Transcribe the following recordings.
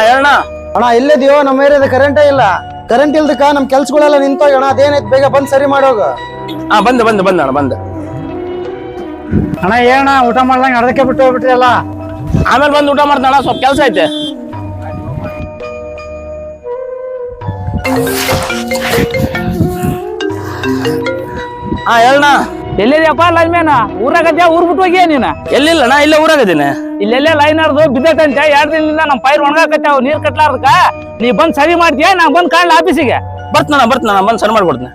ಹೇಳಣ್ಣ. ಅಣ್ಣ ಇಲ್ಲದಿಯೋ ನಮ್ಮ ಏರಿಯಾದ ಕರೆಂಟೇ ಇಲ್ಲ. ಕರೆಂಟ್ ಇಲ್ದಕ್ಕ ನಮ್ ಕೆಲ್ಸಗಳೆಲ್ಲ ನಿಂತೋಗಣ. ಅದೇನೈತ್ ಬೇಗ ಬಂದ್ ಸರಿ ಮಾಡೋಗ. ಬಂದೆ ಅಣ್ಣ ಬಂದೆ. ಅಣ್ಣ ಏನ ಊಟ ಮಾಡ್ದಂಗ ಅರ್ಧಕ್ಕೆ ಬಿಟ್ಟು ಹೋಗ್ಬಿಟ್ರಲ್ಲ. ಆಮೇಲೆ ಬಂದು ಊಟ ಮಾಡ್ತಾಣ, ಸ್ವಲ್ಪ ಕೆಲ್ಸ ಐತೆ. ಹೇಳಣ್ಣ. ಎಲ್ಲಿದ್ಯಪ್ಪ ಲೈನ್ಮೇನ? ಊರಾಗದ್ಯಾ? ಊರ್ ಬಿಟ್ಟು ಹೋಗಿಯ ನೀನ? ಎಲ್ಲಿಲ್ಲಣ್ಣ, ಇಲ್ಲೇ ಊರಾಗದೀನಿ. ಇಲ್ಲೆಲ್ಲೇ ಲೈನ್ ಹರ್ದು ಬಿದ್ದೈತಂತೆ. 2 ದಿನದಿಂದ ನಮ್ ಪೈರ್ ಒಣಗಾಕತ್ತಾವ ನೀರ್ ಕಟ್ಲಾರ್ದಕ್ಕ. ನೀ ಬಂದ್ ಸರಿ ಮಾಡ್ತೀಯ, ನಾ ಬಂದ್ ಕಾಣ್ಲ ಆಫೀಸಿಗೆ. ಬರ್ತಣ್ಣ ಬಂದ್ ಸರಿ ಮಾಡ್ಕೊಡ್ತೀನಿ.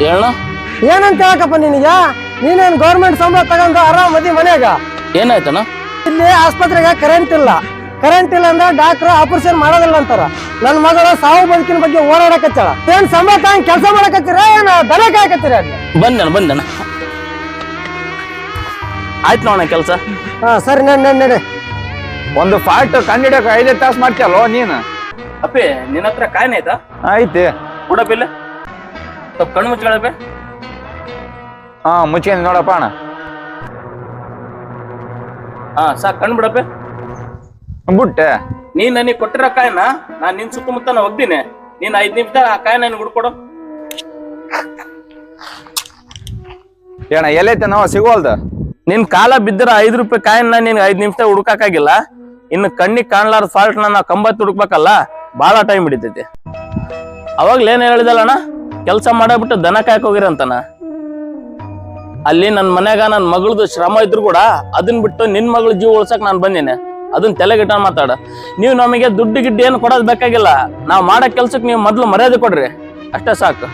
ಹೇಳಣ್ಣ. ಏನಂತ ಹೇಳಕಪ್ಪ ನಿನಗ? ನೀನೇನ್ ಗೌರ್ಮೆಂಟ್ ಸಂಬಳ ತಗೊಂಡು ಆರಾಮದಿ ಮನ್ಯಾಗ? ಏನಾಯ್ತಣ್ಣ? ಇಲ್ಲಿ ಆಸ್ಪತ್ರೆಗೆ ಕರೆಂಟ್ ಇಲ್ಲ ಅಂದ್ರೆ ಡಾಕ್ಟರ್ ಆಪರೇಷನ್ ಮಾಡೋದಿಲ್ಲ ಅಂತಾರ. ನನ್ ಮಗಳ ಸಾವು ಬದುಕಿನ ಬಗ್ಗೆ ಓಡಾಡಕತ್ತಾಳ. ಏನ್ ಸಂಬಳ ತಗೊಂಡ್ ಕೆಲಸ ಮಾಡಕತ್ತೀರ, ಏನ್ ದನ ಕಾಯಕತ್ತೀರ? ಬಂದಣ್ಣ ಆಯ್ತು ನೋಡಣ್ಣ ಕೆಲ್ಸ. ಸರಿ ನಡೆ. ಒಂದು ಫಾಲ್ಟ್ ಕಂಡಿಡಕ್ 5 ತಾಸು ಮಾಡ್ತೀಯಲ್ಲೋ ನೀನು. ಅಪ್ಪಿ ನಿನ್ನ ಹತ್ರ ಕಾಯಿನ ಆಯ್ತಾ? ಐತಿ ಕೊಡಪ್ಪಿಲ್ಲ, ಸ್ವಲ್ಪ ಕಣ್ಣು ಮುಚ್ಕೊಳಪ್ಪೆ. ಮುಚ್ಕೊಂಡು ನೋಡಪ್ಪ ಅಣ್ಣ. ಸಾಕು, ಕಣ್ಣು ಬಿಡಪ್ಪೆ. ಬಿಟ್ಟೆ ನೀನ್ ನನಗೆ ಕೊಟ್ಟಿರೋ ಕಾಯಿನ ನಾನ್ ನಿನ್ ಸುತ್ತಮುತ್ತ ಹೋಗ್ತೀನಿ. ನೀನ್ 5 ನಿಮಿಷ ಆ ಕಾಯಿನ ನನಗೆ ಹುಡ್ಕೊಡು. ಏನ ಎಲ್ಲೈತೆ ನಾವು ಸಿಗೋಲ್ದ? ನಿನ್ ಕಾಲ ಬಿದ್ದಿರ 5 ರೂಪಾಯಿ ಕಾಯಿನ ನೀನ್ 5 ನಿಮಿಷ ಹುಡುಕಾಗಿಲ್ಲ. ಇನ್ನು ಕಣ್ಣಿಗೆ ಕಾಣ್ಲಾರ ಫಾಲ್ಟ್ ನಾ 90 ಹುಡುಕ್ಬೇಕಲ್ಲ, ಬಹಳ ಟೈಮ್ ಹಿಡಿತೈತಿ. ಅವಾಗ್ಲ ಏನ್ ಹೇಳಿದಲ್ಲಣ್ಣ, ಕೆಲ್ಸ ಮಾಡಬಿಟ್ಟು ದನ ಕಾಯಕ್ ಹೋಗಿರಂತಾನ. ಅಲ್ಲಿ ನನ್ ಮನ್ಯಾಗ ನನ್ ಮಗಳದು ಶ್ರಮ ಇದ್ರು ಕೂಡ ಅದನ್ ಬಿಟ್ಟು ನಿನ್ ಮಗಳ ಜೀವ ಉಳ್ಸಕ್ ನಾನ್ ಬಂದೇನೆ. ಅದನ್ನ ತಲೆಗಿಟ್ಟ ಮಾತಾಡ. ನೀವು ನಮಗೆ ದುಡ್ಡು ಗಿಡ್ಡು ಏನು ಕೊಡೋದ್ ಬೇಕಾಗಿಲ್ಲ. ನಾವ್ ಮಾಡೋ ಕೆಲ್ಸಕ್ಕೆ ನೀವು ಮೊದ್ಲು ಮರ್ಯಾದೆ ಕೊಡ್ರಿ, ಅಷ್ಟೇ ಸಾಕು.